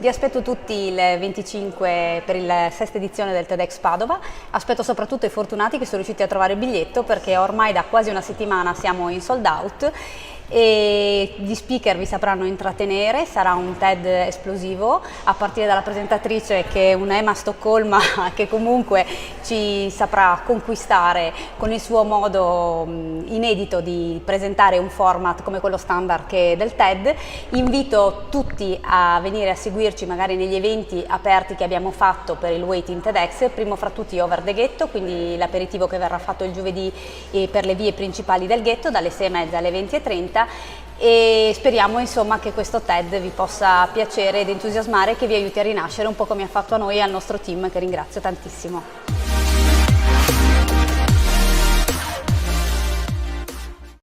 Vi aspetto tutti il 25 per la sesta edizione del TEDx Padova, aspetto soprattutto i fortunati che sono riusciti a trovare il biglietto, perché ormai da quasi una settimana siamo in sold out e gli speaker vi sapranno intrattenere. Sarà un TED esplosivo, a partire dalla presentatrice, che è una Emma Stoccolma che comunque ci saprà conquistare con il suo modo inedito di presentare un format come quello standard che è del TED. Invito tutti a venire a seguirci magari negli eventi aperti che abbiamo fatto per il Waiting TEDx, primo fra tutti Over the Ghetto, quindi l'aperitivo che verrà fatto il giovedì per le vie principali del ghetto dalle 6:30 alle 20:30, e speriamo insomma che questo TED vi possa piacere ed entusiasmare, che vi aiuti a rinascere un po' come ha fatto a noi e al nostro team, che ringrazio tantissimo.